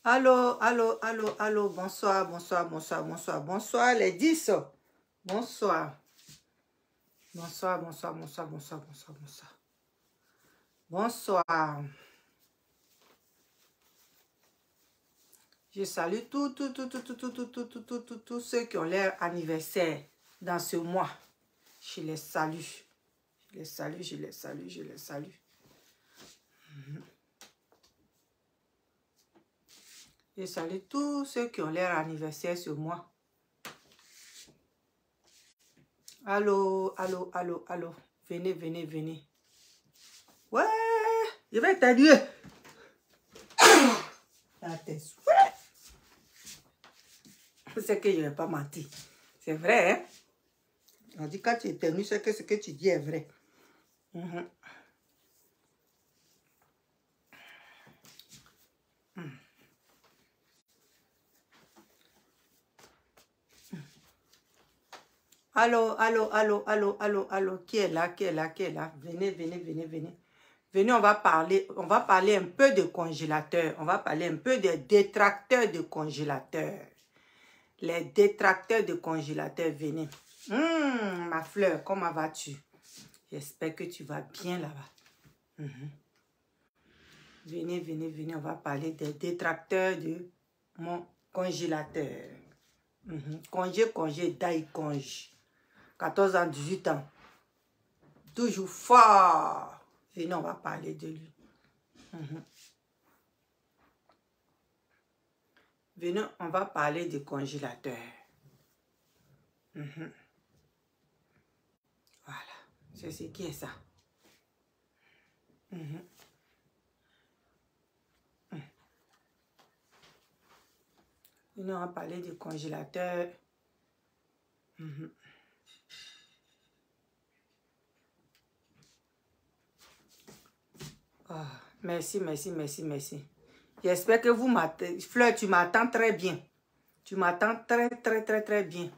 Allô, allô, allô, allô, bonsoir, bonsoir, bonsoir, bonsoir, bonsoir, les 10. Bonsoir. Bonsoir, bonsoir, bonsoir, bonsoir, bonsoir, bonsoir. Bonsoir. Je salue tous ceux qui ont leur anniversaire dans ce mois. Je les salue. Je les salue, je les salue, je les salue. Je salue tous ceux qui ont leur anniversaire ce mois. Allô, allô, allô, allô. Venez, venez, venez. Ouais, je vais t'aider. C'est que je ne vais pas mentir. C'est vrai, hein? On dit quand tu es tenu, c'est que ce que tu dis est vrai. Allô, allô, allô, allô, allô, allô. Qui est là, qui est là, qui est là? Venez, venez, venez, venez. Venez, on va parler un peu de congélateur. On va parler un peu des détracteurs de congélateur. Les détracteurs de congélateur, venez. Ma fleur, comment vas-tu? J'espère que tu vas bien là-bas. Venez, venez, venez, on va parler des détracteurs de mon congélateur. Congé, daï, congé. 14 ans, 18 ans. Toujours fort. Venez, on va parler de lui. Venez, on va parler du congélateur. Voilà. C'est ce qui est ça. Venez, on va parler du congélateur. Oh, merci, merci, merci, merci. J'espère que vous m'attendez. Fleur, tu m'attends très bien. Tu m'attends très, très, très, très bien.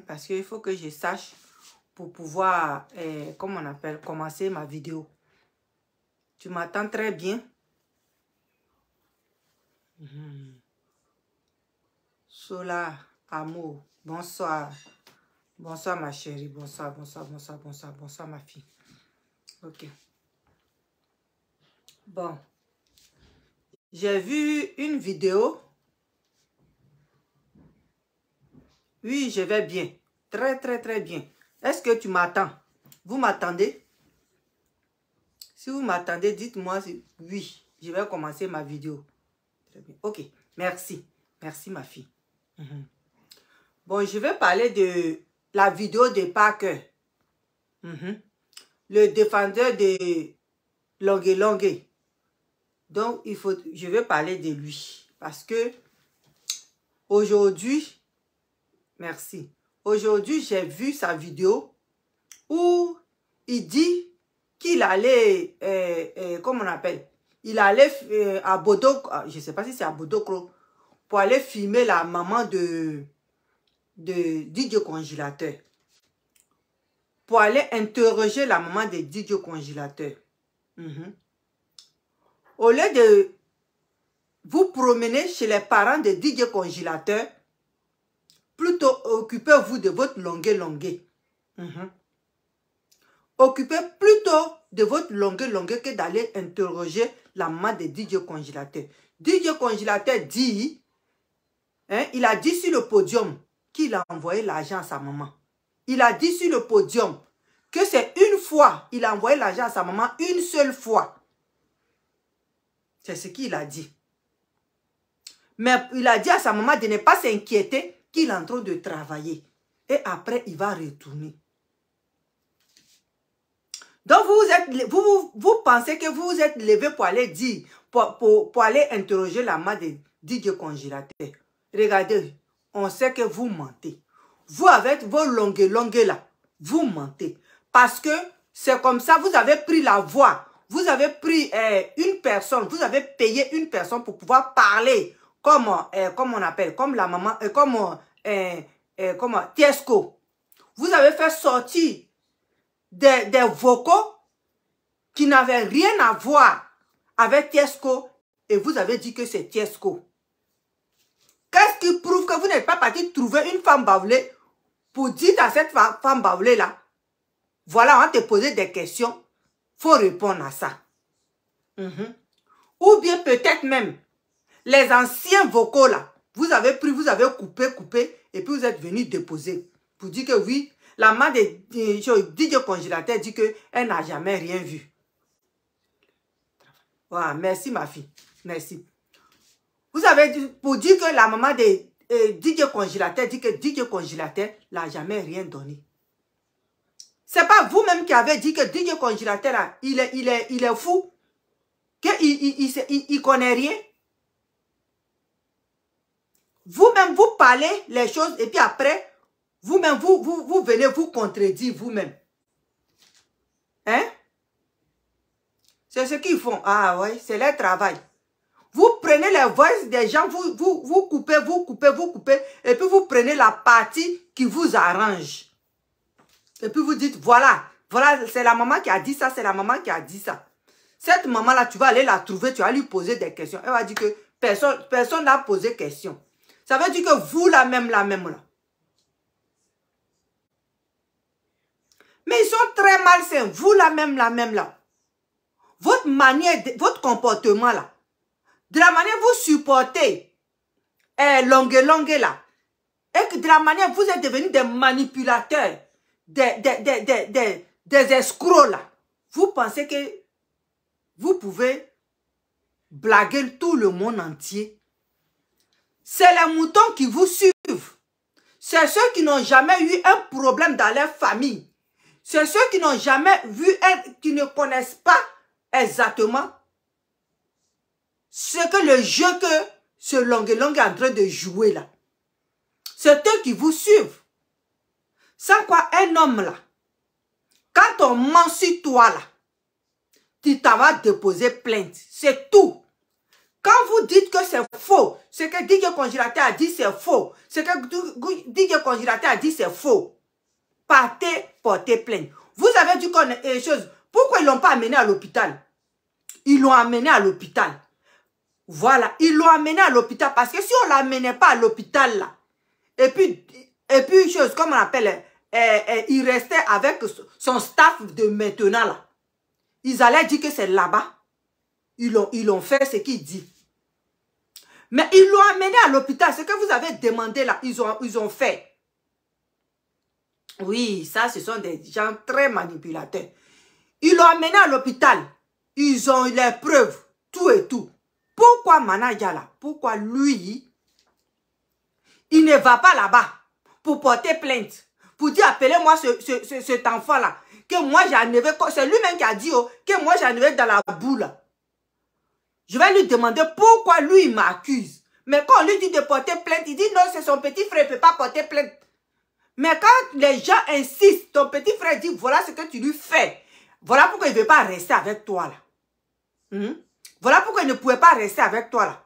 Parce qu'il faut que je sache pour pouvoir, comment on appelle, commencer ma vidéo. Tu m'attends très bien. Sola, amour, bonsoir. Bonsoir ma chérie, bonsoir, bonsoir, bonsoir, bonsoir, bonsoir ma fille. Ok. Bon. J'ai vu une vidéo. Oui, je vais bien. Très, très, très bien. Est-ce que tu m'attends? Vous m'attendez? Si vous m'attendez, dites-moi si oui. Je vais commencer ma vidéo. Très bien. Ok. Merci. Merci ma fille. Bon, je vais parler de la vidéo de Parker. Le défenseur de Longue Longue. Donc, je vais parler de lui. Parce que aujourd'hui, merci. Aujourd'hui, j'ai vu sa vidéo où il dit qu'il allait, comment on appelle? Il allait à Bodok, je ne sais pas si c'est à Bodokro, pour aller filmer la maman de DJ Congélateur. Pour aller interroger la maman de DJ Congélateur. Au lieu de vous promener chez les parents de DJ Congélateur, plutôt occupez-vous de votre longue. Occupez plutôt de votre longue que d'aller interroger la maman de DJ Congélateur. DJ Congélateur dit, il a dit sur le podium qu'il a envoyé l'argent à sa maman. Il a dit sur le podium que c'est une fois, il a envoyé l'argent à sa maman une seule fois. C'est ce qu'il a dit. Mais il a dit à sa maman de ne pas s'inquiéter qu'il est en train de travailler. Et après, il va retourner. Donc, vous pensez que vous vous êtes levé pour aller dire, pour aller interroger la maman de DJ Congélateur. Regardez, on sait que vous mentez. Vous, avec vos longues là, vous mentez. Parce que c'est comme ça, vous avez pris la voix. Vous avez pris une personne, vous avez payé une personne pour pouvoir parler comme on appelle, comme la maman, comme Tiesco. Vous avez fait sortir des vocaux qui n'avaient rien à voir avec Tiesco et vous avez dit que c'est Tiesco. Qu'est-ce qui prouve que vous n'êtes pas parti trouver une femme baoulée pour dire à cette femme baoulée là, voilà, on va te poser des questions, il faut répondre à ça. Ou bien peut-être même, les anciens vocaux là, vous avez pris, vous avez coupé, et puis vous êtes venu déposer pour dire que oui, la main de DJ Congélateur dit qu'elle n'a jamais rien vu. Voilà, merci ma fille, merci. Vous avez dit, pour dire que la maman de DJ Congélateur dit que DJ Congélateur n'a jamais rien donné. C'est pas vous-même qui avez dit que DJ Congélateur là, il est fou, qu'il connaît rien. Vous-même, vous parlez les choses et puis après, vous-même, vous venez vous contredire vous-même. Hein? C'est ce qu'ils font. Ah ouais, c'est leur travail. Vous prenez les voix des gens, vous coupez, et puis vous prenez la partie qui vous arrange. Et puis vous dites, voilà, c'est la maman qui a dit ça, c'est la maman qui a dit ça. Cette maman-là, tu vas aller la trouver, tu vas lui poser des questions. Elle va dire que personne n'a posé question. Ça veut dire que vous, la même là. Mais ils sont très malsains, vous, la même là. Votre manière, votre comportement là, de la manière vous supportez longue là, et que de la manière vous êtes devenus des manipulateurs, des escrocs là, vous pensez que vous pouvez blaguer tout le monde entier. C'est les moutons qui vous suivent. C'est ceux qui n'ont jamais eu un problème dans leur famille. C'est ceux qui n'ont jamais vu, qui ne connaissent pas exactement ce que le jeu que ce Longue est en train de jouer là. C'est eux qui vous suivent. Sans quoi un homme là, quand on ment sur toi là, tu t'en vas déposer plainte. C'est tout. Quand vous dites que c'est faux, ce que DJ Congélateur a dit c'est faux. Ce que DJ Congélateur a dit c'est faux. Partez, portez plainte. Vous avez dit qu'on est chose. Pourquoi ils ne l'ont pas amené à l'hôpital? Ils l'ont amené à l'hôpital. Voilà, ils l'ont amené à l'hôpital. Parce que si on ne l'amenait pas à l'hôpital là, et puis chose, comme on appelle, il restait avec son staff de maintenant là. Ils allaient dire que c'est là-bas. Ils l'ont fait ce qu'il dit. Mais ils l'ont amené à l'hôpital. Ce que vous avez demandé là, ils ont fait. Oui, ça, ce sont des gens très manipulateurs. Ils l'ont amené à l'hôpital. Ils ont les preuves, tout et tout. Pourquoi Manaya là? Pourquoi lui, il ne va pas là-bas pour porter plainte? Pour dire, appelez-moi cet enfant-là. Que moi, j'arrivais, c'est lui-même qui a dit oh, que moi, j'arrivais dans la boule. Je vais lui demander pourquoi lui, il m'accuse. Mais quand on lui dit de porter plainte, il dit non, c'est son petit frère, il ne peut pas porter plainte. Mais quand les gens insistent, ton petit frère dit voilà ce que tu lui fais. Voilà pourquoi il ne veut pas rester avec toi là. Voilà pourquoi il ne pouvait pas rester avec toi là.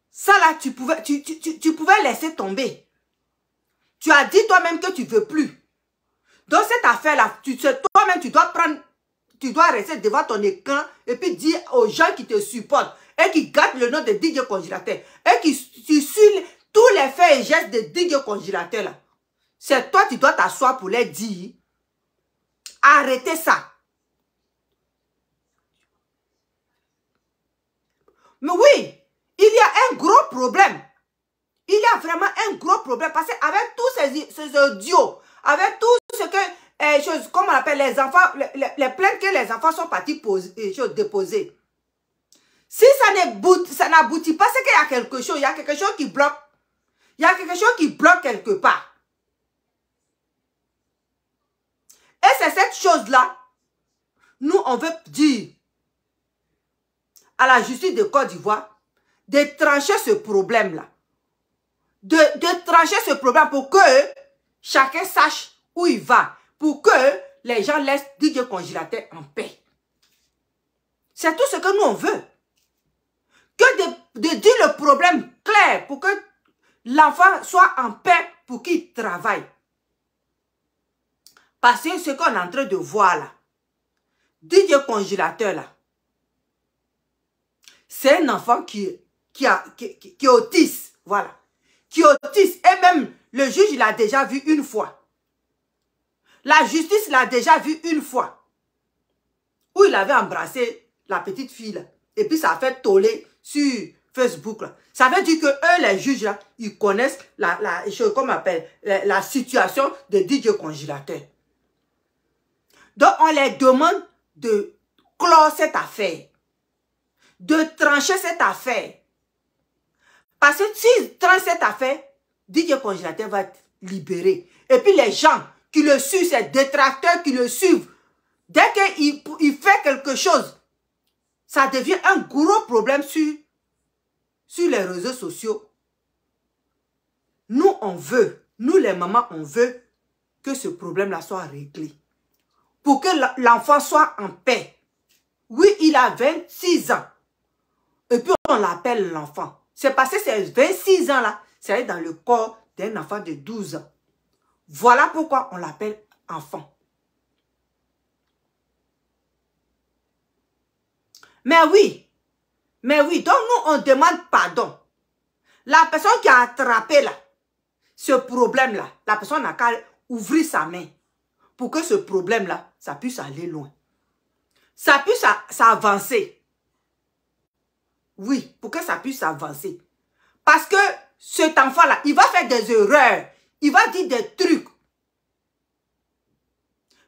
Ça là, tu pouvais laisser tomber. Tu as dit toi-même que tu ne veux plus. Dans cette affaire-là, toi-même, tu dois rester devant ton écran et puis dire aux gens qui te supportent et qui gardent le nom de DJ Congélateur et qui suivent tous les faits et gestes de DJ Congélateur là. C'est toi qui dois t'asseoir pour les dire. Arrêtez ça. Mais oui, il y a un gros problème. Il y a vraiment un gros problème parce qu'avec tous ces audios, avec tout ce que, comme on appelle les enfants, les plaintes que les enfants sont partis déposer. Si ça n'aboutit pas, c'est qu'il y a quelque chose, il y a quelque chose qui bloque. Il y a quelque chose qui bloque quelque part. Et c'est cette chose-là, nous, on veut dire à la justice de Côte d'Ivoire de trancher ce problème-là. De trancher ce problème pour que chacun sache où il va. Pour que les gens laissent DJ Congélateur en paix. C'est tout ce que nous on veut. Que de dire le problème clair pour que l'enfant soit en paix pour qu'il travaille. Parce que ce qu'on est en train de voir là, DJ Congélateur là, c'est un enfant qui est autiste, voilà. Qui est autiste. Et même le juge, il l'a déjà vu une fois. La justice l'a déjà vu une fois. Où il avait embrassé la petite fille, là. Et puis ça a fait toller sur Facebook, là. Ça veut dire que eux, les juges, là, ils connaissent la situation de DJ Congélateur. Donc, on les demande de clore cette affaire. De trancher cette affaire. Parce que s'ils tranchent cette affaire, DJ Congélateur va être libéré. Et puis les gens qui le suivent, ces détracteurs qui le suivent, dès qu'il fait quelque chose, ça devient un gros problème sur les réseaux sociaux. Nous, on veut, nous les mamans, on veut que ce problème-là soit réglé. Pour que l'enfant soit en paix. Oui, il a 26 ans. Et puis on l'appelle l'enfant. C'est parce que ces 26 ans-là, c'est dans le corps d'un enfant de 12 ans. Voilà pourquoi on l'appelle enfant. Mais oui, donc nous, on demande pardon. La personne qui a attrapé là, ce problème-là, la personne n'a qu'à ouvrir sa main pour que ce problème-là, ça puisse aller loin. Ça puisse avancer. Oui, pour que ça puisse avancer. Parce que cet enfant-là, il va faire des erreurs. Il va dire des trucs.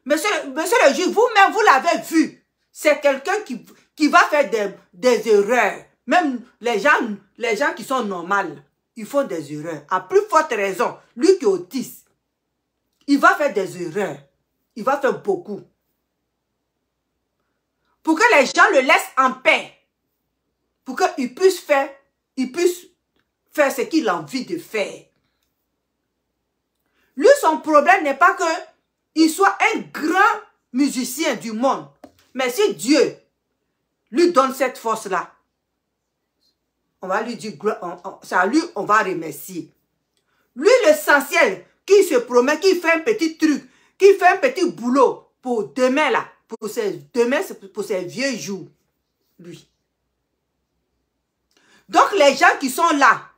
Monsieur le juge, vous-même, vous l'avez vu. C'est quelqu'un qui va faire des erreurs. Même les gens qui sont normaux, ils font des erreurs. À plus forte raison, lui qui est autiste, il va faire des erreurs. Il va faire beaucoup. Pour que les gens le laissent en paix. Pour qu'il puisse faire ce qu'il a envie de faire. Lui, son problème n'est pas qu'il soit un grand musicien du monde. Mais si Dieu lui donne cette force-là, on va lui dire, c'est à lui, on va remercier. Lui, l'essentiel, qui se promet, qui fait un petit truc, qui fait un petit boulot pour demain, là, pour ses vieux jours, lui. Donc, les gens qui sont là,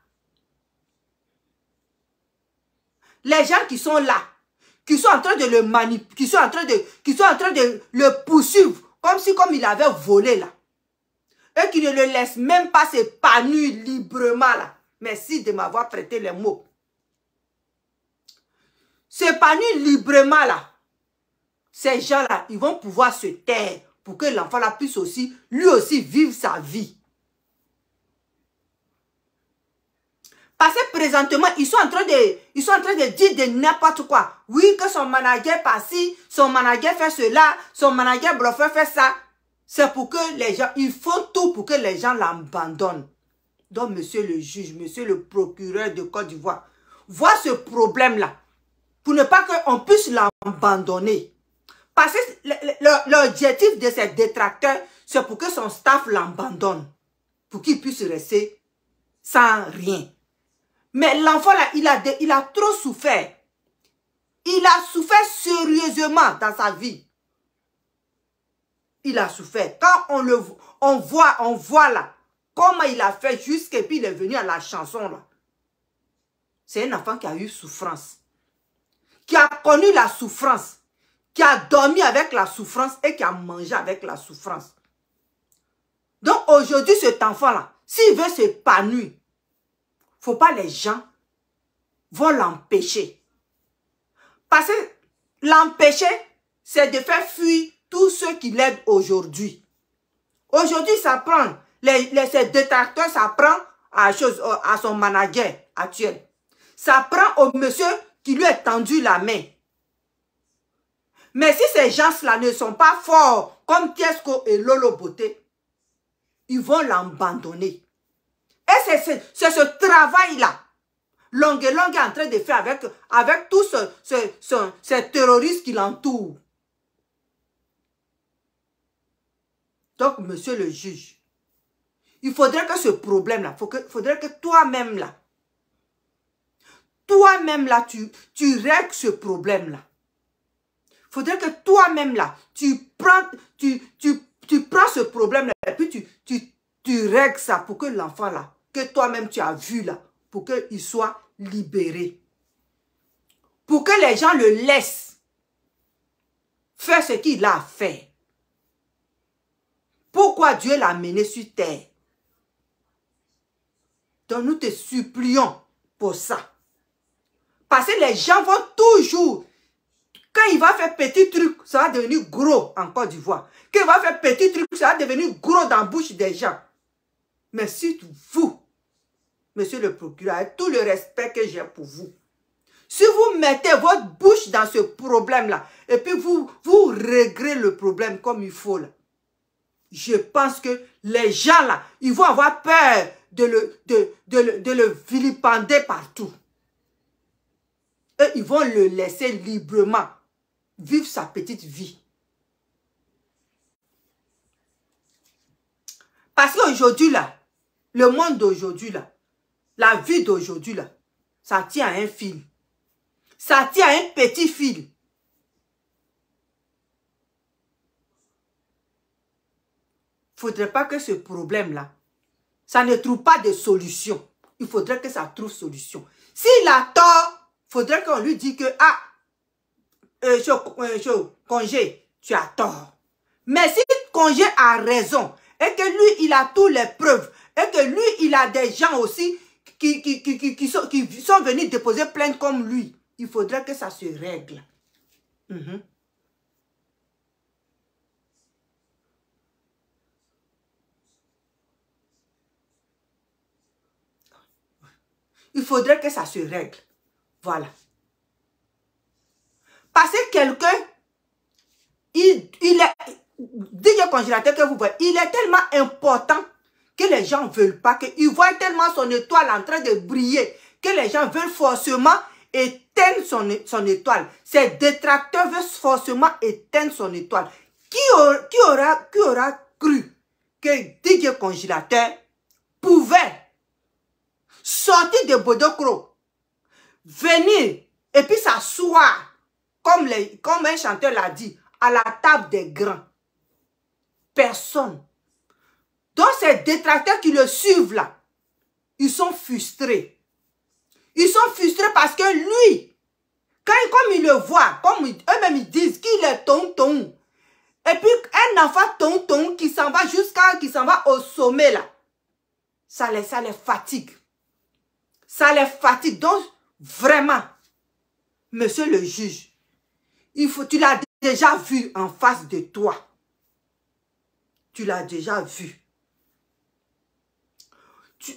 qui sont en train de le manipuler, qui sont en train de le poursuivre, comme il avait volé, là. Et qui ne le laissent même pas s'épanouir librement, là. Merci de m'avoir prêté les mots. S'épanouir librement, là. Ces gens-là, ils vont pouvoir se taire pour que l'enfant là puisse aussi, lui aussi, vivre sa vie. Parce que présentement, ils sont en train de dire de n'importe quoi. Oui, que son manager passe ci, son manager fait cela, son manager bluffeur fait ça. C'est pour que les gens, ils font tout pour que les gens l'abandonnent. Donc, monsieur le juge, monsieur le procureur de Côte d'Ivoire, voit ce problème-là pour ne pas qu'on puisse l'abandonner. Parce que l'objectif de ces détracteurs, c'est pour que son staff l'abandonne. Pour qu'il puisse rester sans rien. Mais l'enfant là, il a trop souffert. Il a souffert sérieusement dans sa vie. Il a souffert. Quand on voit là, comment il a fait jusqu'à puis il est venu à la chanson là. C'est un enfant qui a eu souffrance. Qui a connu la souffrance. Qui a dormi avec la souffrance et qui a mangé avec la souffrance. Donc aujourd'hui, cet enfant là, s'il veut s'épanouir, faut pas les gens vont l'empêcher. Parce que l'empêcher, c'est de faire fuir tous ceux qui l'aident aujourd'hui. Aujourd'hui, ça prend, ces détracteurs, ça prend à son manager actuel. Ça prend au monsieur qui lui a tendu la main. Mais si ces gens-là ne sont pas forts, comme Tiesco et Lolo Beauté, ils vont l'abandonner. Et c'est ce travail-là, Longue est en train de faire avec tous ces terroristes qui l'entourent. Donc, monsieur le juge, il faudrait que ce problème-là, faudrait que toi-même là, tu règles ce problème-là. Il faudrait que toi-même là, tu prends ce problème-là et puis tu règles ça pour que l'enfant là, que toi-même tu as vu là, pour qu'il soit libéré. Pour que les gens le laissent faire ce qu'il a à faire. Pourquoi Dieu l'a mené sur terre? Donc nous te supplions pour ça. Parce que les gens vont toujours, quand il va faire petit truc, ça va devenir gros en Côte d'Ivoire. Quand il va faire petit truc, ça va devenir gros dans la bouche des gens. Mais surtout vous, monsieur le procureur, avec tout le respect que j'ai pour vous, si vous mettez votre bouche dans ce problème-là, et puis vous réglez le problème comme il faut, là, je pense que les gens là, ils vont avoir peur de le vilipender partout. Et ils vont le laisser librement vivre sa petite vie. Parce qu'aujourd'hui là, le monde d'aujourd'hui là, la vie d'aujourd'hui là, ça tient à un fil. Ça tient à un petit fil. Il ne faudrait pas que ce problème-là, ça ne trouve pas de solution. Il faudrait que ça trouve solution. S'il a tort, il faudrait qu'on lui dise que, Congé, tu as tort. Mais si Congé a raison, et que lui, il a toutes les preuves, et que lui, il a des gens aussi qui sont venus déposer plainte comme lui, il faudrait que ça se règle. Il faudrait que ça se règle. Voilà. Parce que quelqu'un, il est, DJ Congélateur que vous voyez, il est tellement important que les gens ne veulent pas, qu'ils voient tellement son étoile en train de briller, que les gens veulent forcément éteindre son étoile. Ses détracteurs veulent forcément éteindre son étoile. Qui aura cru que DJ Congélateur pouvait sortir de Bodokro, venir et puis s'asseoir, comme un chanteur l'a dit, à la table des grands? Personne. Donc ces détracteurs qui le suivent là, ils sont frustrés. Ils sont frustrés parce que lui, comme ils le voient, comme eux-mêmes ils disent qu'il est tonton. Et puis un enfant tonton qui s'en va au sommet là, ça les fatigue. Ça les fatigue. Donc, vraiment, monsieur le juge, tu l'as déjà vu en face de toi. Tu l'as déjà vu.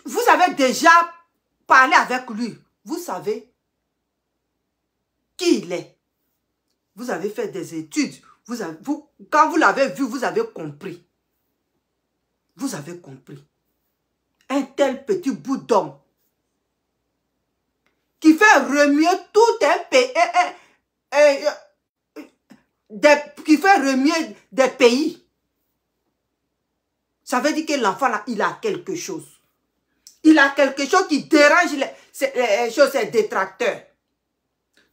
Vous avez déjà parlé avec lui. Vous savez qui il est. Vous avez fait des études. Quand vous l'avez vu, vous avez compris. Vous avez compris. Un tel petit bout d'homme qui fait remuer tout un pays, qui fait remuer des pays. Ça veut dire que l'enfant là, il a quelque chose. Il a quelque chose qui dérange ses détracteurs.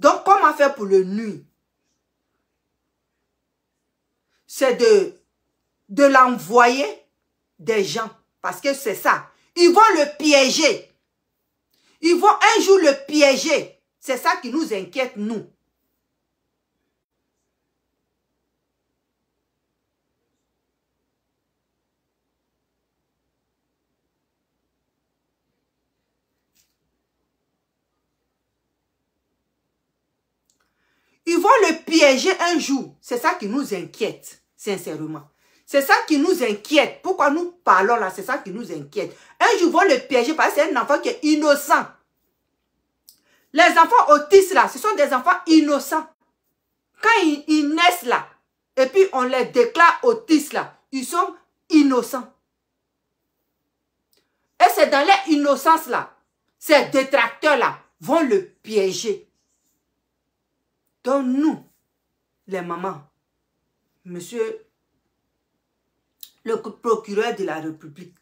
Donc, comment faire pour le nuire? C'est de l'envoyer des gens. Parce que c'est ça. Ils vont le piéger. Ils vont un jour le piéger. C'est ça qui nous inquiète, nous. Ils vont le piéger un jour. C'est ça qui nous inquiète, sincèrement. C'est ça qui nous inquiète. Pourquoi nous parlons là? C'est ça qui nous inquiète. Un jour, ils vont le piéger parce que c'est un enfant qui est innocent. Les enfants autistes là, ce sont des enfants innocents. Quand ils naissent là, et puis on les déclare autistes là, ils sont innocents. Et c'est dans leur innocence là, ces détracteurs là vont le piéger. Donc nous, les mamans, monsieur le procureur de la République,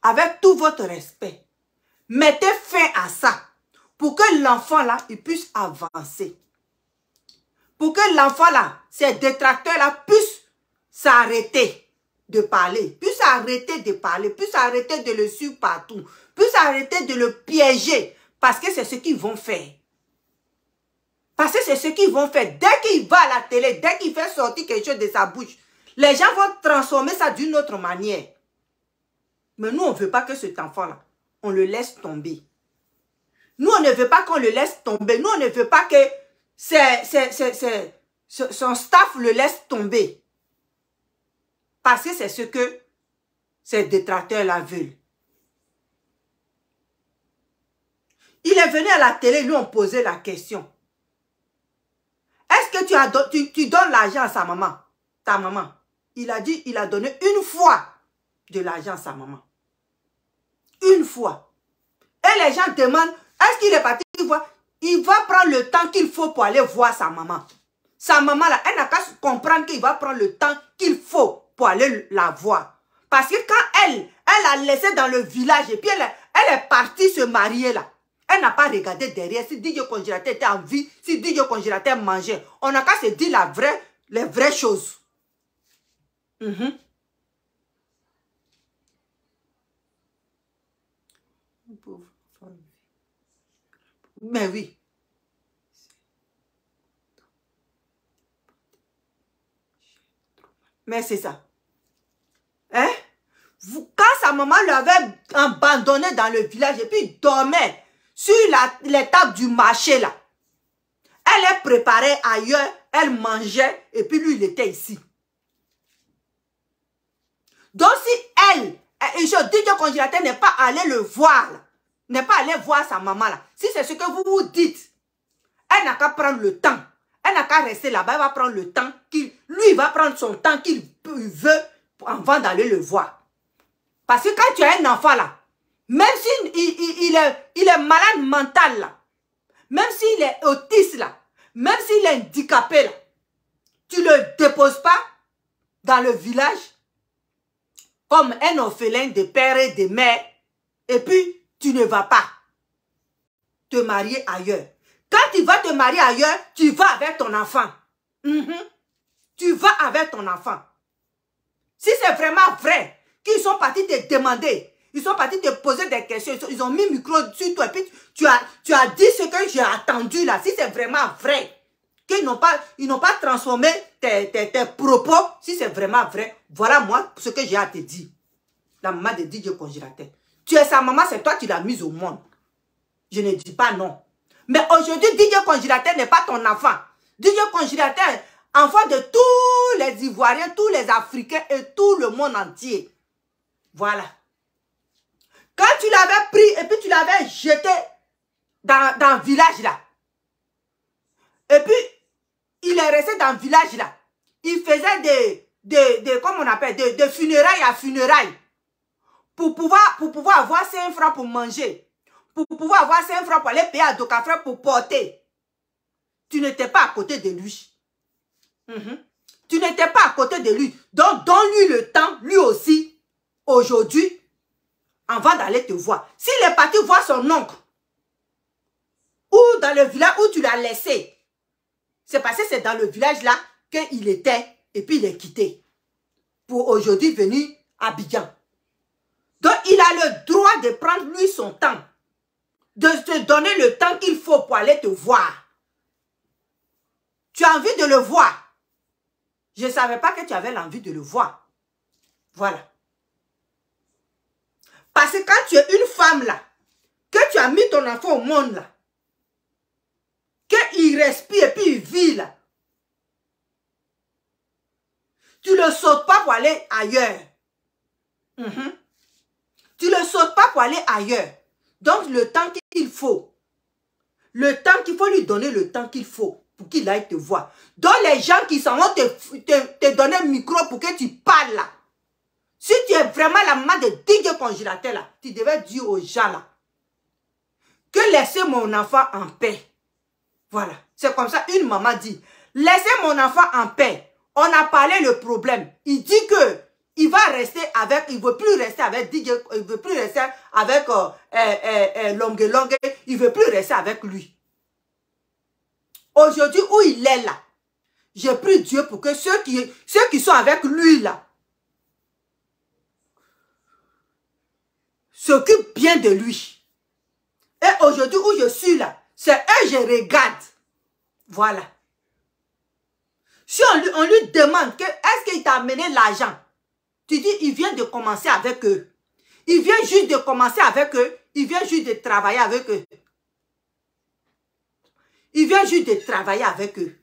avec tout votre respect, mettez fin à ça pour que l'enfant là, il puisse avancer. Pour que l'enfant là, ces détracteurs là puissent s'arrêter. de parler, puisse arrêter de parler, puisse arrêter de le suivre partout, puisse arrêter de le piéger, parce que c'est ce qu'ils vont faire. Parce que c'est ce qu'ils vont faire. Dès qu'il va à la télé, dès qu'il fait sortir quelque chose de sa bouche, les gens vont transformer ça d'une autre manière. Mais nous, on ne veut pas que cet enfant-là, on le laisse tomber. Nous, on ne veut pas qu'on le laisse tomber. Nous, on ne veut pas que son staff le laisse tomber. Parce que c'est ce que ces détracteurs-là veulent. Il est venu à la télé, lui, on posait la question. Est-ce que tu donnes l'argent à sa maman? Ta maman. Il a dit, il a donné une fois de l'argent à sa maman. Une fois. Et les gens demandent, est-ce qu'il est parti voir? Il va prendre le temps qu'il faut pour aller voir sa maman. Sa maman, là, elle n'a qu'à comprendre qu'il va prendre le temps qu'il faut pour aller la voir. Parce que quand elle a laissé dans le village et puis elle est partie se marier là, elle n'a pas regardé derrière si DJ Congélateur était en vie, si DJ Congélateur mangeait. On n'a qu'à se dire les vraies choses. Mais oui. Mais c'est ça. Hein? Quand sa maman l'avait abandonné dans le village et puis il dormait sur les tables du marché là. Elle est préparée ailleurs, elle mangeait et puis lui il était ici. Donc si DJ Congélateur n'est pas allé le voir, n'est pas allé voir sa maman là, si c'est ce que vous vous dites, elle n'a qu'à prendre le temps. Elle n'a qu'à rester là-bas, elle va prendre le temps lui va prendre son temps qu'il veut avant d'aller le voir. Parce que quand tu as un enfant là, même s'il est malade mental là, même s'il est autiste là, même s'il est handicapé là, tu ne le déposes pas dans le village comme un orphelin de père et de mère et puis tu ne vas pas te marier ailleurs. Quand tu vas te marier ailleurs, tu vas avec ton enfant. Tu vas avec ton enfant. Si c'est vraiment vrai qu'ils sont partis te demander, ils sont partis te poser des questions, ils ont mis le micro sur toi et puis tu as dit ce que j'ai attendu là. Si c'est vraiment vrai, qu'ils n'ont pas transformé tes propos, si c'est vraiment vrai, voilà moi ce que j'ai à te dire. La maman de DJ Congélateur. Tu es sa maman, c'est toi qui l'as mise au monde. Je ne dis pas non. Mais aujourd'hui, DJ Congélateur n'est pas ton enfant. DJ Congélateur, enfant de tous les Ivoiriens, tous les Africains et tout le monde entier. Voilà. Quand tu l'avais pris et puis tu l'avais jeté dans le village là. Et puis, il est resté dans le village là. Il faisait comment on appelle, de funérailles à funérailles. Pour pouvoir avoir 5 francs pour manger. Pour pouvoir avoir 5 francs pour aller payer à Docafrère pour porter. Tu n'étais pas à côté de lui. Tu n'étais pas à côté de lui. Donc, donne-lui le temps, lui aussi, aujourd'hui, avant d'aller te voir. S'il est parti voir son oncle, ou dans le village où tu l'as laissé, c'est parce que c'est dans le village là qu'il était, et puis il est quitté. Pour aujourd'hui venir à Abidjan. Donc, il a le droit de prendre lui son temps. De te donner le temps qu'il faut pour aller te voir. Tu as envie de le voir. Je ne savais pas que tu avais l'envie de le voir. Voilà. Parce que quand tu es une femme là, que tu as mis ton enfant au monde là, qu'il respire et puis il vit là, tu ne le sautes pas pour aller ailleurs. Tu ne le sautes pas pour aller ailleurs. Donc le temps qu'il faut. Le temps qu'il faut lui donner le temps qu'il faut pour qu'il aille te voir. Donc les gens qui s'en vont te donner un micro pour que tu parles là. Si tu es vraiment la maman de DJ Congélateur là, tu devais dire aux gens là que laissez mon enfant en paix. Voilà. C'est comme ça une maman dit. Laissez mon enfant en paix. On a parlé le problème. Il dit que il va rester avec, il ne veut plus rester avec DJ, il ne veut plus rester avec Longue, il ne veut plus rester avec lui. Aujourd'hui où il est là, j'ai pris Dieu pour que ceux qui sont avec lui là, s'occupent bien de lui. Et aujourd'hui où je suis là, c'est eux je regarde. Voilà. Si on lui demande que est-ce qu'il t'a amené l'argent, tu dis il vient de commencer avec eux. Il vient juste de commencer avec eux. Il vient juste de travailler avec eux. Il vient juste de travailler avec eux.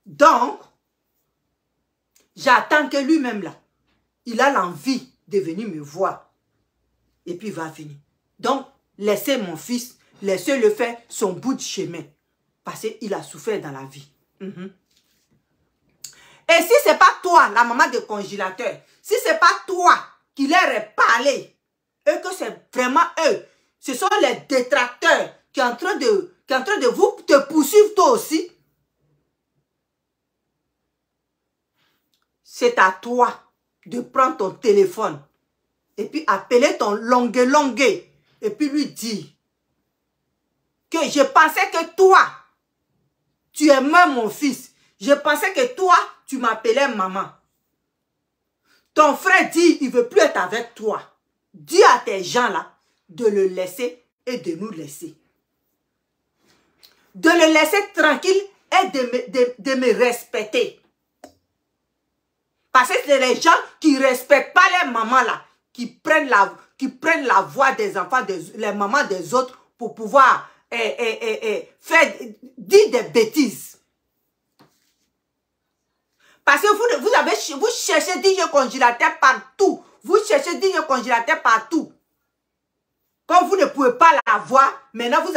Donc, j'attends que lui-même là, il a l'envie de venir me voir. Et puis il va venir. Donc, laissez mon fils, laissez-le faire son bout de chemin. Parce qu'il a souffert dans la vie. Et si ce n'est pas toi, la maman de congélateur, si ce n'est pas toi qui leur ai parlé, et que c'est vraiment eux, ce sont les détracteurs qui sont en train de vous te poursuivre toi aussi, c'est à toi de prendre ton téléphone et puis appeler ton longue et puis lui dire que je pensais que toi, tu aimais mon fils. Je pensais que toi, tu m'appelais maman. Ton frère dit, il ne veut plus être avec toi. Dis à tes gens là de le laisser et de nous laisser. De le laisser tranquille et de me respecter. Parce que c'est les gens qui ne respectent pas les mamans là, qui prennent la voix des enfants, les mamans des autres pour pouvoir dire des bêtises. Parce que vous cherchez DJ congélateur partout. Vous cherchez DJ congélateur partout. Comme vous ne pouvez pas la voir, maintenant vous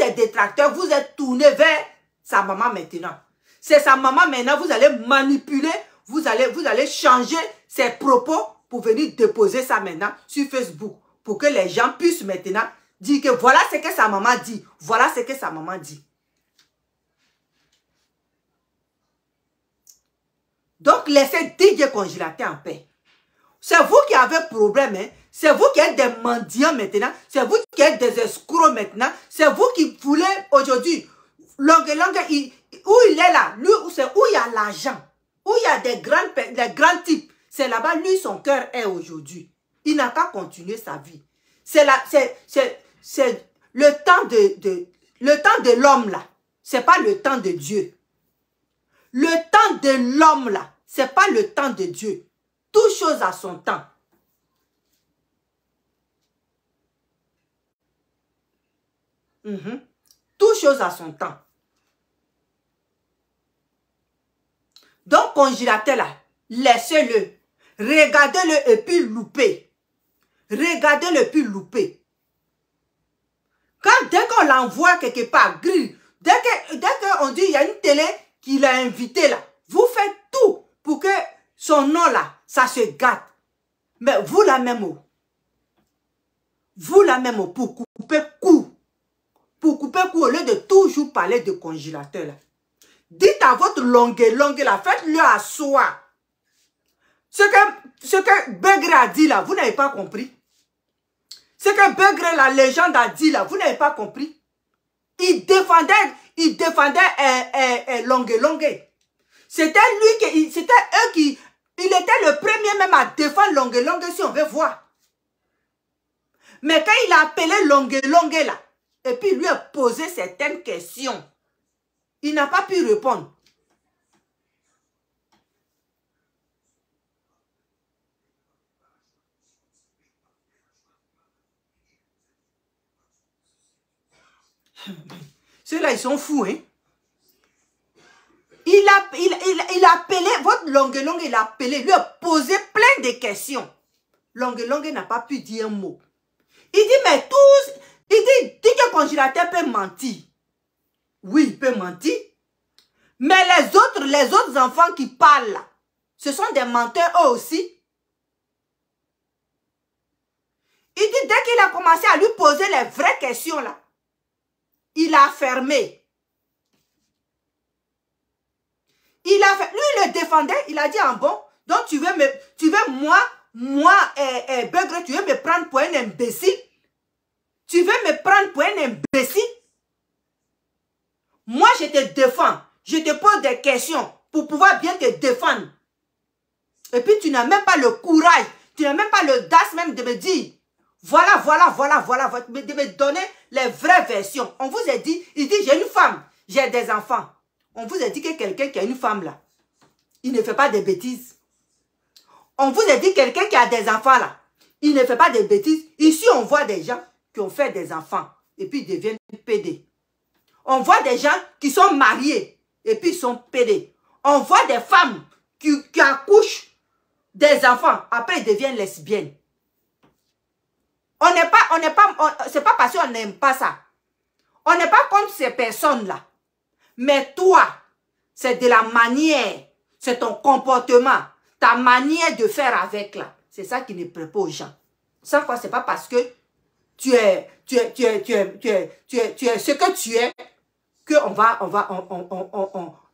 êtes détracteur, vous êtes tourné vers sa maman maintenant. C'est sa maman maintenant, vous allez manipuler, vous allez changer ses propos pour venir déposer ça maintenant sur Facebook. Pour que les gens puissent maintenant dire que voilà ce que sa maman dit. Voilà ce que sa maman dit. Donc, laissez DJ congélateur en paix. C'est vous qui avez problème, hein? C'est vous qui êtes des mendiants maintenant. C'est vous qui êtes des escrocs maintenant. C'est vous qui voulez aujourd'hui. Longue, où il est là, lui, c'est où il y a l'argent. Où il y a des grands types. C'est là-bas, lui, son cœur est aujourd'hui. Il n'a qu'à continuer sa vie. C'est le temps de l'homme là. C'est pas le temps de Dieu. Le temps de l'homme là, c'est pas le temps de Dieu. Toute chose a son temps. Toute chose a son temps. Donc, congélateur là, laissez-le. Regardez-le et puis loupez. Regardez-le et puis loupez. Dès qu'on l'envoie quelque part, grille, dès qu'on dit il y a une télé qui l'a invité là, vous faites tout pour que son nom là, ça se gâte. Mais vous la même eau. Vous la même eau pour couper coup. Pour couper coup au lieu de toujours parler de congélateur là. Dites à votre longue là, faites-le asseoir. Ce que Begré a dit là, vous n'avez pas compris. Ce que Begré, la légende, a dit là, vous n'avez pas compris. Il défendait Longue. C'était eux qui, il était le premier même à défendre Longue si on veut voir. Mais quand il a appelé Longue là, et puis lui a posé certaines questions, il n'a pas pu répondre. Ceux-là, ils sont fous, hein. Il a appelé, votre Longue, il a appelé, lui a posé plein de questions. Longue n'a pas pu dire un mot. Il dit, mais tous, il dit que le congélateur peut mentir. Oui, il peut mentir. Mais les autres enfants qui parlent là, ce sont des menteurs eux aussi. Il dit, dès qu'il a commencé à lui poser les vraies questions là, il a fermé. Il a fait, lui, il le défendait, il a dit, ah bon, donc tu veux moi, Begré, tu veux me prendre pour un imbécile? Tu veux me prendre pour un imbécile? Moi, je te défends. Je te pose des questions pour pouvoir bien te défendre. Et puis, tu n'as même pas le courage, tu n'as même pas l'audace même de me dire Voilà, de me donner les vraies versions. On vous a dit, il dit, j'ai une femme, j'ai des enfants. On vous a dit que quelqu'un qui a une femme là, il ne fait pas de bêtises. On vous a dit quelqu'un qui a des enfants là, il ne fait pas de bêtises. Ici, on voit des gens qui ont fait des enfants et puis ils deviennent pédés. On voit des gens qui sont mariés et puis ils sont pédés. On voit des femmes qui accouchent des enfants, après ils deviennent lesbiennes. C'est pas parce qu'on n'aime pas ça. On n'est pas contre ces personnes-là. Mais toi, c'est de la manière, c'est ton comportement, ta manière de faire avec là. C'est ça qui ne plaît pas aux gens. Sans quoi, c'est pas parce que tu es ce que tu es que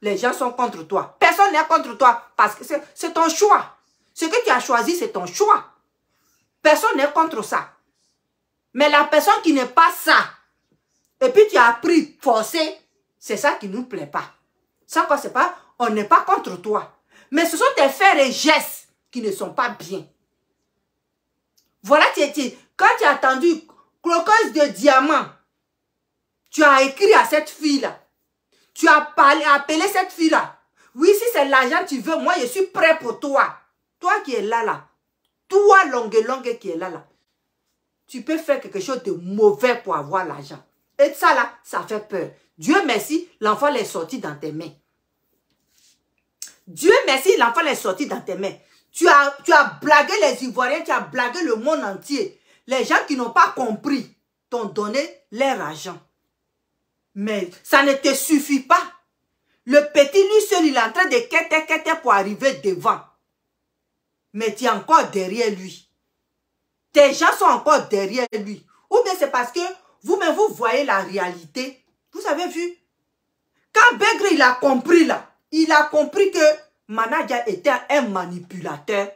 les gens sont contre toi. Personne n'est contre toi parce que c'est ton choix. Ce que tu as choisi, c'est ton choix. Personne n'est contre ça. Mais la personne qui n'est pas ça, et puis tu as appris forcé, c'est ça qui ne nous plaît pas. Sans quoi, c'est pas, on n'est pas contre toi. Mais ce sont tes faits et gestes qui ne sont pas bien. Voilà, quand tu as attendu croqueuse de diamant, tu as écrit à cette fille-là. Tu as appelé cette fille-là. Oui, si c'est l'argent que tu veux, moi je suis prêt pour toi. Toi qui es là. Toi longue qui est là. Tu peux faire quelque chose de mauvais pour avoir l'argent. Et ça là, ça fait peur. Dieu merci, l'enfant est sorti dans tes mains. Dieu merci, l'enfant est sorti dans tes mains. Tu as blagué les Ivoiriens, tu as blagué le monde entier. Les gens qui n'ont pas compris t'ont donné leur argent. Mais ça ne te suffit pas. Le petit, lui seul, il est en train de quêter pour arriver devant. Mais tu es encore derrière lui. Tes gens sont encore derrière lui. Ou bien c'est parce que vous-même, vous voyez la réalité. Vous avez vu? Quand Begre, il a compris là, il a compris que Manaja était un manipulateur.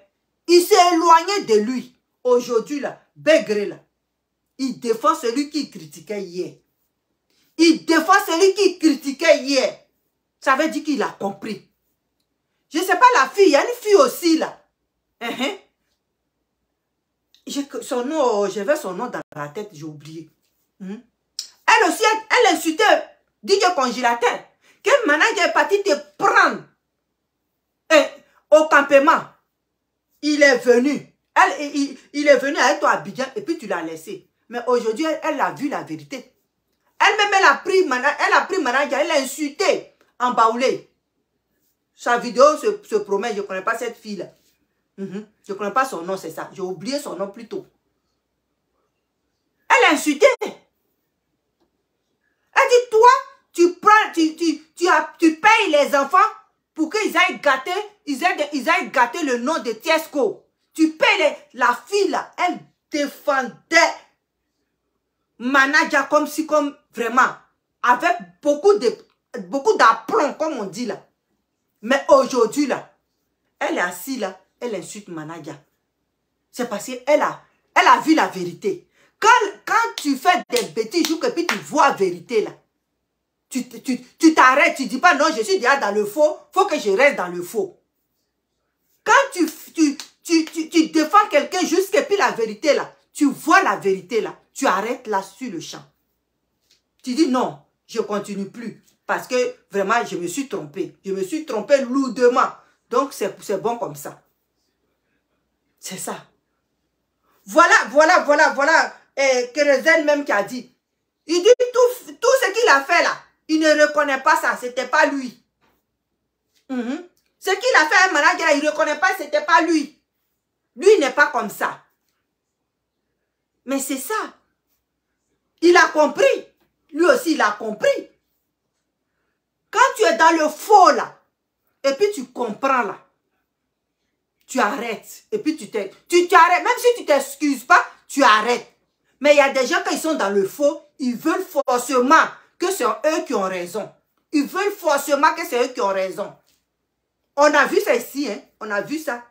Il s'est éloigné de lui. Aujourd'hui là, Begre là, il défend celui qui critiquait hier. Il défend celui qui critiquait hier. Ça veut dire qu'il a compris. Je ne sais pas la fille, il y a une fille aussi là. Son nom, j'avais son nom dans la tête, j'ai oublié. Elle aussi, elle insultait DJ Congélateur. Que Manager est parti te prendre au campement. Il est venu. Il est venu avec toi à Abidjan et puis tu l'as laissé. Mais aujourd'hui, elle a vu la vérité. Elle-même, elle a pris Manager, elle l'a insulté en baoulé. Sa vidéo se promet, je ne connais pas cette fille-là. Je ne connais pas son nom, c'est ça. J'ai oublié son nom plus tôt. Elle a insulté. Elle dit, toi, tu payes les enfants pour qu'ils aillent gâter, ils aillent gâter le nom de Tiesco. Tu payes la fille là, elle défendait Manager comme vraiment, avec beaucoup d'aplomb, comme on dit là. Mais aujourd'hui là, elle est assise là, elle insulte Manager. C'est parce qu'elle a vu la vérité. Quand tu fais des bêtises, et puis tu vois la vérité là, tu t'arrêtes, tu ne dis pas non, je suis déjà dans le faux, il faut que je reste dans le faux. Quand tu défends quelqu'un jusqu'à puis la vérité là, tu vois la vérité là, tu arrêtes là sur le champ. Tu dis non, je ne continue plus. Parce que vraiment, je me suis trompé. Je me suis trompé lourdement. Donc, c'est bon comme ça. C'est ça. Voilà. Kerezen même qui a dit. Il dit tout ce qu'il a fait là. Il ne reconnaît pas ça. C'était pas lui. Ce qu'il a fait à Manager, il ne reconnaît pas, c'était pas lui. Lui, il n'est pas comme ça. Mais c'est ça. Il a compris. Lui aussi, il a compris. Quand tu es dans le faux là, et puis tu comprends là, tu arrêtes. Et puis tu arrêtes. Même si tu ne t'excuses pas, tu arrêtes. Mais il y a des gens, quand ils sont dans le faux, ils veulent forcément que c'est eux qui ont raison. Ils veulent forcément que c'est eux qui ont raison. On a vu ça ici, hein. On a vu ça.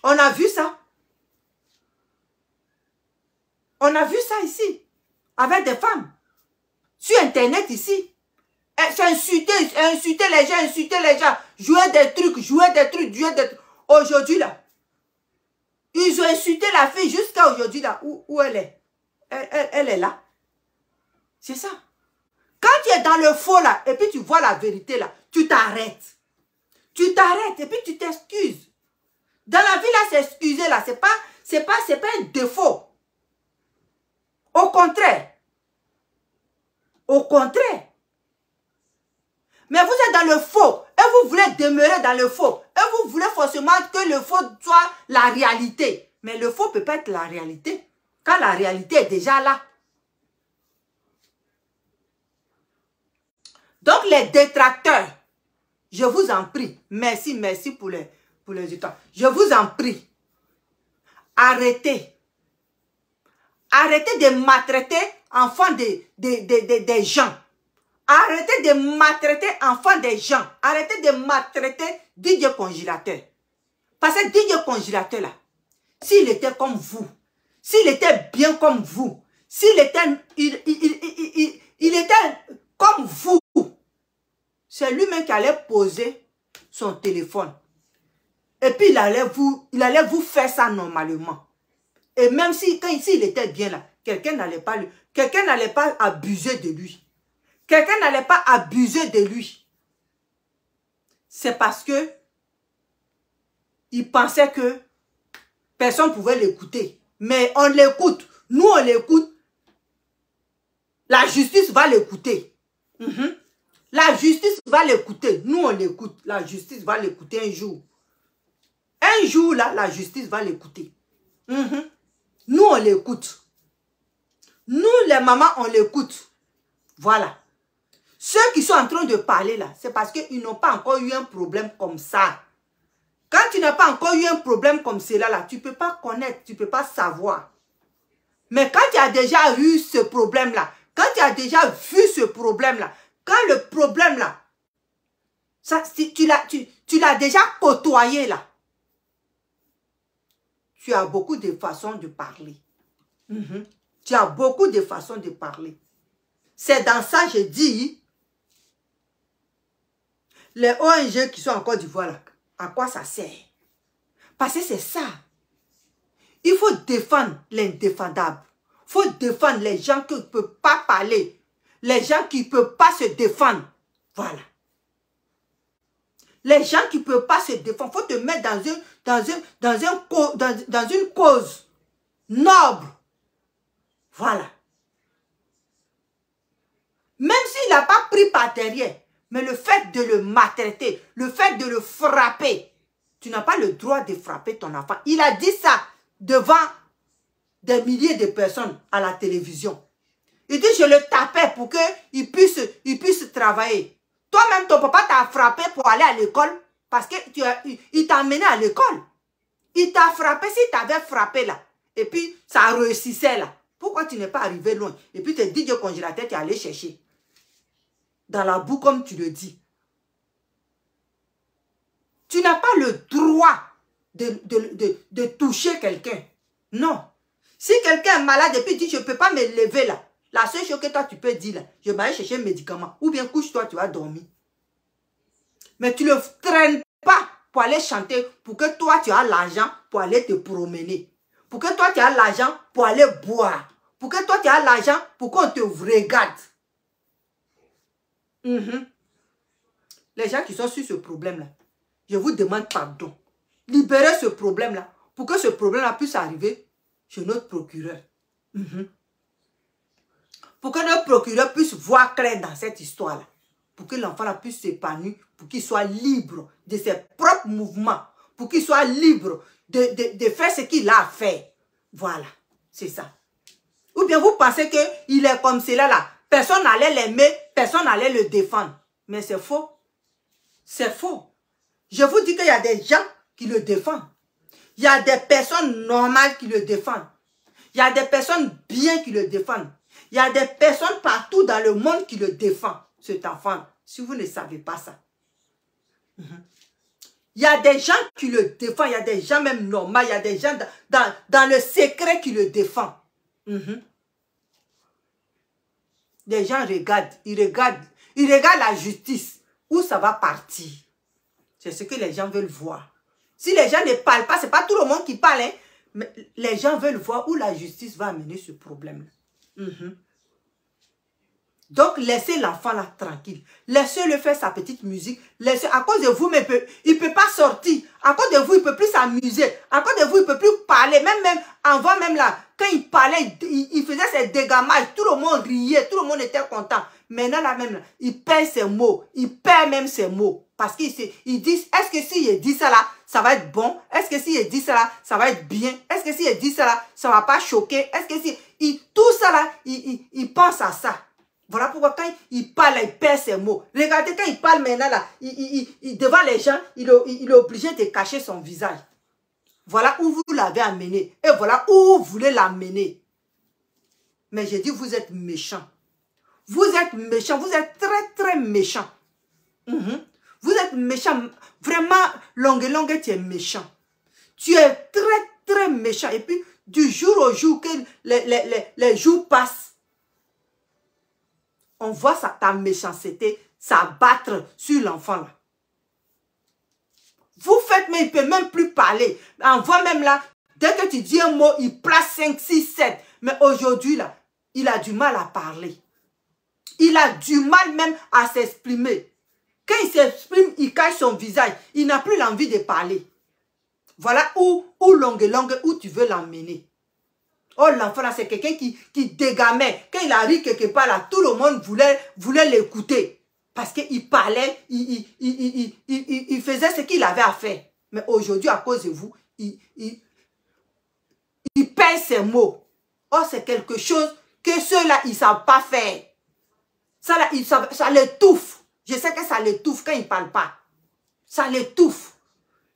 On a vu ça. On a vu ça ici. Avec des femmes. Sur Internet ici. C'est insulter les gens, jouer des trucs. Aujourd'hui là, Ils ont insulté la fille jusqu'à aujourd'hui, là, où elle est. Elle est là. C'est ça. Quand tu es dans le faux, là, et puis tu vois la vérité, là, tu t'arrêtes. Tu t'arrêtes et puis tu t'excuses. Dans la vie, là, s'excuser, là, c'est pas un défaut. Au contraire. Au contraire. Mais vous êtes dans le faux et vous voulez demeurer dans le faux. Et vous voulez forcément que le faux soit la réalité. Mais le faux ne peut pas être la réalité. Quand la réalité est déjà là. Donc les détracteurs, je vous en prie, merci pour les états. Je vous en prie, arrêtez. Arrêtez de maltraiter enfants des gens. Arrêtez de maltraiter enfants des gens. Arrêtez de maltraiter DJ Congélateur. Parce que DJ Congélateur là, s'il était comme vous, s'il était bien comme vous, s'il était, il était comme vous, c'est lui-même qui allait poser son téléphone. Et puis il allait vous faire ça normalement. Et même si, s'il était bien là, quelqu'un n'allait pas abuser de lui. Quelqu'un n'allait pas abuser de lui. C'est parce que il pensait que personne ne pouvait l'écouter. Mais on l'écoute. Nous, on l'écoute. La justice va l'écouter. La justice va l'écouter. Nous, on l'écoute. La justice va l'écouter un jour. Un jour, là, la justice va l'écouter. Nous, on l'écoute. Nous, les mamans, on l'écoute. Voilà. Ceux qui sont en train de parler là, c'est parce qu'ils n'ont pas encore eu un problème comme ça. Quand tu n'as pas encore eu un problème comme cela là, tu ne peux pas connaître, tu ne peux pas savoir. Mais quand tu as déjà eu ce problème là, quand tu as déjà vu ce problème là, quand le problème là, ça, tu l'as déjà côtoyé là, tu as beaucoup de façons de parler. Tu as beaucoup de façons de parler. C'est dans ça, je dis, les ONG qui sont en Côte d'Ivoire, là, à quoi ça sert? Parce que c'est ça. Il faut défendre l'indéfendable. Il faut défendre les gens qui ne peuvent pas parler. Les gens qui ne peuvent pas se défendre. Voilà. Les gens qui ne peuvent pas se défendre. Il faut te mettre dans une cause noble. Voilà. Même s'il n'a pas pris par derrière, mais le fait de le maltraiter, le fait de le frapper, tu n'as pas le droit de frapper ton enfant. Il a dit ça devant des milliers de personnes à la télévision. Il dit, je le tapais pour qu'il puisse travailler. Toi-même, ton papa t'a frappé pour aller à l'école parce qu'il t'a amené à l'école. Il t'a frappé, s'il t'avait frappé là, et puis ça réussissait là. Pourquoi tu n'es pas arrivé loin? Et puis tu dis que congélateur, tu es allé chercher. Dans la boue, comme tu le dis. Tu n'as pas le droit de toucher quelqu'un. Non. Si quelqu'un est malade et puis dit, je ne peux pas me lever là, la seule chose que toi tu peux dire là, je vais aller chercher un médicament. Ou bien couche-toi, tu vas dormir. Mais tu ne le traînes pas pour aller chanter, pour que toi tu as l'argent pour aller te promener. Pour que toi tu as l'argent pour aller boire. Pour que toi tu as l'argent pour qu'on te regarde. Les gens qui sont sur ce problème-là, je vous demande pardon. Libérez ce problème-là pour que ce problème-là puisse arriver chez notre procureur. Pour que notre procureur puisse voir clair dans cette histoire-là. Pour que l'enfant puisse s'épanouir, pour qu'il soit libre de ses propres mouvements. Pour qu'il soit libre de faire ce qu'il a à faire. Voilà, c'est ça. Ou bien vous pensez qu'il est comme cela là. Personne n'allait l'aimer, personne n'allait le défendre. Mais c'est faux. C'est faux. Je vous dis qu'il y a des gens qui le défendent. Il y a des personnes normales qui le défendent. Il y a des personnes bien qui le défendent. Il y a des personnes partout dans le monde qui le défendent, cet enfant. Si vous ne savez pas ça. Il y a des gens qui le défendent. Il y a des gens même normaux. Il y a des gens dans le secret qui le défendent. Les gens regardent. Ils regardent la justice. Où ça va partir. C'est ce que les gens veulent voir. Si les gens ne parlent pas, ce n'est pas tout le monde qui parle. Hein. Mais les gens veulent voir où la justice va amener ce problème-là. Donc, laissez l'enfant là tranquille. Laissez-le faire sa petite musique. Laissez, à cause de vous, mais il ne peut pas sortir. À cause de vous, il ne peut plus s'amuser. À cause de vous, il ne peut plus parler. Même avant, même là, quand il parlait, il faisait ses dégamages. Tout le monde riait. Tout le monde était content. Maintenant, là même, là, il perd ses mots. Il perd même ses mots. Parce qu'il dit, est-ce que s'il dit ça là, ça va être bon? Est-ce que s'il dit ça là, ça va être bien? Est-ce que s'il dit ça là, ça ne va pas choquer? Est-ce que si... Tout ça là, il pense à ça. Voilà pourquoi quand il parle, il perd ses mots. Regardez, quand il parle maintenant, là, devant les gens, il est obligé de cacher son visage. Voilà où vous l'avez amené. Et voilà où vous voulez l'amener. Mais j'ai dit, vous êtes méchant. Vous êtes méchant. Vous êtes très, très méchant. Vous êtes méchant. Vraiment, longue, tu es méchant. Tu es très, très méchant. Et puis, du jour au jour que les jours passent, on voit ta méchanceté s'abattre sur l'enfant là. Vous faites, mais il ne peut même plus parler. On voit même là, dès que tu dis un mot, il place 5, 6, 7. Mais aujourd'hui là, il a du mal à parler. Il a du mal même à s'exprimer. Quand il s'exprime, il cache son visage. Il n'a plus l'envie de parler. Voilà où longue, où tu veux l'emmener. Oh, l'enfant là, c'est quelqu'un qui dégamait. Quand il arrive quelque part là, tout le monde voulait l'écouter. Parce qu'il parlait, il faisait ce qu'il avait à faire. Mais aujourd'hui, à cause de vous, il perd ses mots. Oh, c'est quelque chose que ceux-là, ils ne savent pas faire. Ça là, ça l'étouffe. Je sais que ça l'étouffe quand il ne parle pas. Ça l'étouffe.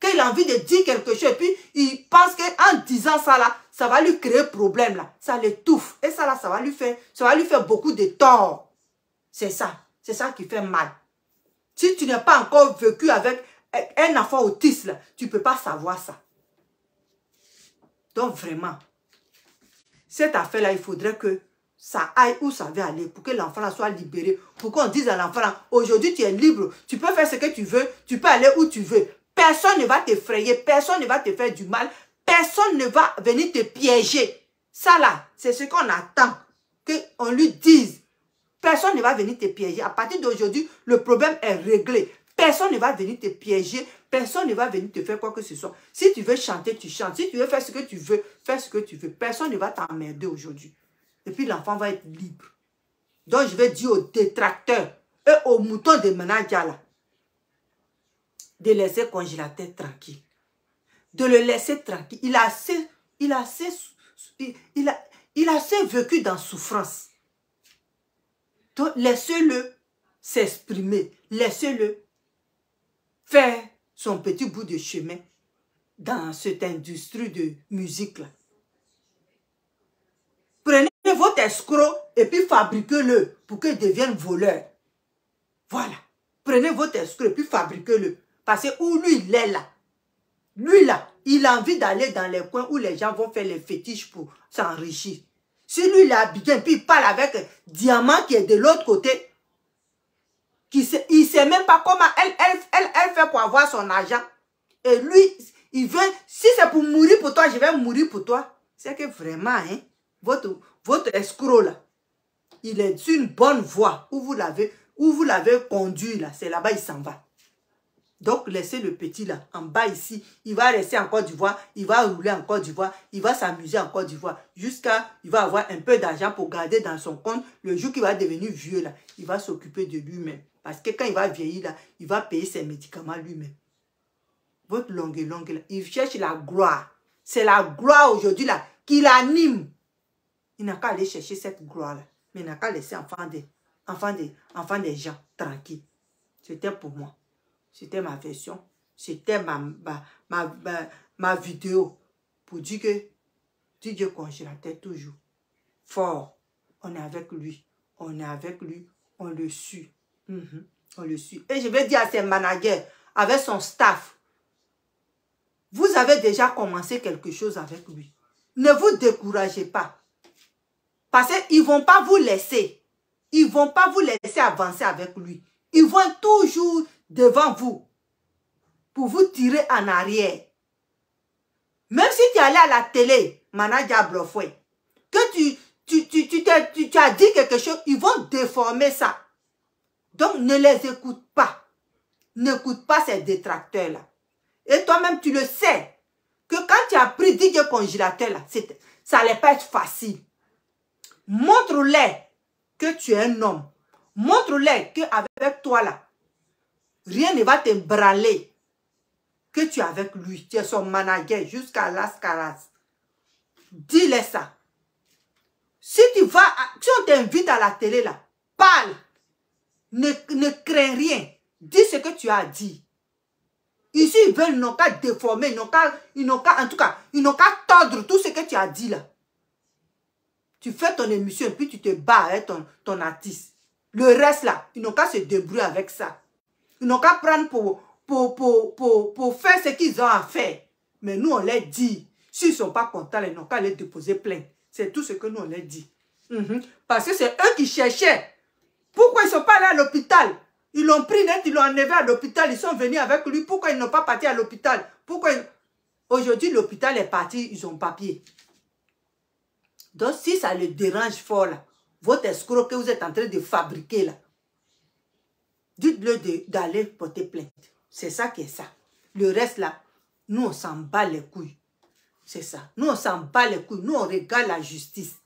Quand il a envie de dire quelque chose, et puis il pense qu'en disant ça là, ça va lui créer problème là. Ça l'étouffe. Et ça là, ça va lui faire beaucoup de tort. C'est ça. C'est ça qui fait mal. Si tu n'as pas encore vécu avec un enfant autiste là, tu ne peux pas savoir ça. Donc vraiment, cette affaire là, il faudrait que ça aille où ça veut aller pour que l'enfant là soit libéré. Pour qu'on dise à l'enfant là, aujourd'hui tu es libre, tu peux faire ce que tu veux, tu peux aller où tu veux. Personne ne va t'effrayer, personne ne va te faire du mal, personne ne va venir te piéger. Ça là, c'est ce qu'on attend, qu'on lui dise. Personne ne va venir te piéger. À partir d'aujourd'hui, le problème est réglé. Personne ne va venir te piéger, personne ne va venir te faire quoi que ce soit. Si tu veux chanter, tu chantes. Si tu veux faire ce que tu veux, fais ce que tu veux. Personne ne va t'emmerder aujourd'hui. Et puis l'enfant va être libre. Donc je vais dire aux détracteurs et aux moutons de Menadja là, de laisser le congélateur tranquille. De le laisser tranquille. Il a assez vécu dans souffrance. Donc laissez-le s'exprimer. Laissez-le faire son petit bout de chemin dans cette industrie de musique là. Prenez votre escroc et puis fabriquez-le pour qu'il devienne voleur. Voilà. Prenez votre escroc et puis fabriquez-le. Parce que où lui, il est là. Lui, là, il a envie d'aller dans les coins où les gens vont faire les fétiches pour s'enrichir. Si lui, il est habillé et puis il parle avec Diamant qui est de l'autre côté, il ne sait même pas comment elle fait pour avoir son argent. Et lui, il veut, si c'est pour mourir pour toi, je vais mourir pour toi. C'est que vraiment, hein, votre escroc là, il est sur une bonne voie où vous l'avez conduit là. C'est là-bas, il s'en va. Donc, laissez le petit là, en bas ici. Il va rester en Côte d'Ivoire. Il va rouler en Côte d'Ivoire. Il va s'amuser en Côte d'Ivoire. Jusqu'à, il va avoir un peu d'argent pour garder dans son compte. Le jour qu'il va devenir vieux là, il va s'occuper de lui-même. Parce que quand il va vieillir là, il va payer ses médicaments lui-même. Votre longue là, il cherche la gloire. C'est la gloire aujourd'hui là qui l'anime. Il n'a qu'à aller chercher cette gloire là. Mais il n'a qu'à laisser enfant des gens tranquilles. C'était pour moi. C'était ma version. C'était ma vidéo pour dire que Didier Congélateur toujours fort. On est avec lui. On est avec lui. On le suit. On le suit. Et je vais dire à ses managers, avec son staff, vous avez déjà commencé quelque chose avec lui. Ne vous découragez pas. Parce qu'ils ne vont pas vous laisser. Ils ne vont pas vous laisser avancer avec lui. Ils vont toujours devant vous pour vous tirer en arrière. Même si tu es allé à la télé, manager Blofoué, que tu as dit quelque chose, ils vont déformer ça. Donc, ne les écoute pas. N'écoute pas ces détracteurs-là. Et toi-même, tu le sais, que quand tu as pris DJ Congélateur, là, ça n'allait pas être facile. Montre-les que tu es un homme. Montre-les qu'avec toi, là, rien ne va t'ébranler. Que tu es avec lui. Tu es son manager jusqu'à Las Caras. Dis-les ça. Si on t'invite à la télé, là, parle. Ne crains rien. Dis ce que tu as dit. Ici, ils n'ont qu'à déformer, ils n'ont qu'à tordre tout ce que tu as dit là. Tu fais ton émission et puis tu te bats avec ton artiste. Le reste là, ils n'ont qu'à se débrouiller avec ça. Ils n'ont qu'à prendre pour faire ce qu'ils ont à faire. Mais nous, on les dit. S'ils ne sont pas contents, ils n'ont qu'à les déposer plainte. C'est tout ce que nous, on les dit. Parce que c'est eux qui cherchaient. Pourquoi ils ne sont pas allés à l'hôpital? Ils l'ont pris net, ils l'ont enlevé à l'hôpital, ils sont venus avec lui. Pourquoi ils n'ont pas parti à l'hôpital? Pourquoi aujourd'hui l'hôpital est parti, ils ont papier. Donc si ça le dérange fort là, votre escroc que vous êtes en train de fabriquer là, dites-le d'aller porter plainte. C'est ça qui est ça. Le reste là, nous on s'en bat les couilles. C'est ça. Nous on s'en bat les couilles. Nous on regarde la justice.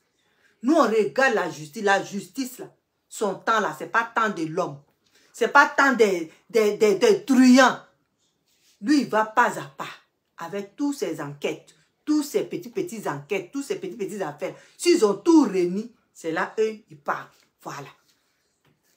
Nous on regarde la justice. La justice là, son temps là, c'est pas tant de l'homme. C'est pas tant des truands. Lui, il va pas à pas avec toutes ces enquêtes, tous ces petites enquêtes, tous ces petites affaires. S'ils ont tout réuni, c'est là, eux, ils parlent. Voilà.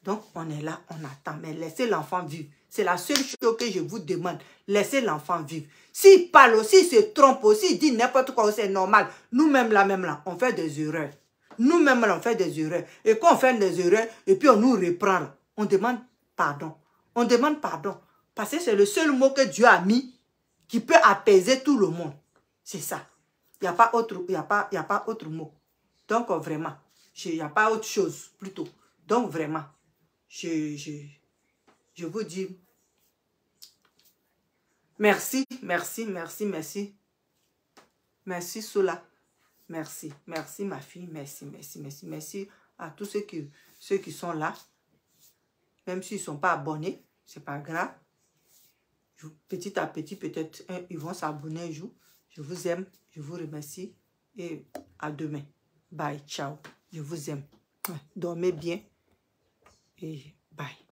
Donc, on est là, on attend. Mais laissez l'enfant vivre. C'est la seule chose que je vous demande. Laissez l'enfant vivre. S'il parle aussi, il se trompe aussi, il dit n'importe quoi, c'est normal. Nous-mêmes, là, on fait des erreurs. Nous-mêmes, on fait des erreurs. Et quand on fait des erreurs, et puis on nous reprend, on demande pardon. On demande pardon. Parce que c'est le seul mot que Dieu a mis qui peut apaiser tout le monde. C'est ça. Il n'y a pas autre mot. Donc vraiment, il n'y a pas autre chose plutôt. Donc vraiment, je vous dis merci, merci, merci, merci. Merci Sola. Merci, merci ma fille, merci, merci, merci, merci à tous ceux qui sont là. Même s'ils ne sont pas abonnés, ce n'est pas grave. Petit à petit, peut-être, ils vont s'abonner un jour. Je vous aime, je vous remercie et à demain. Bye, ciao. Je vous aime. Dormez bien et bye.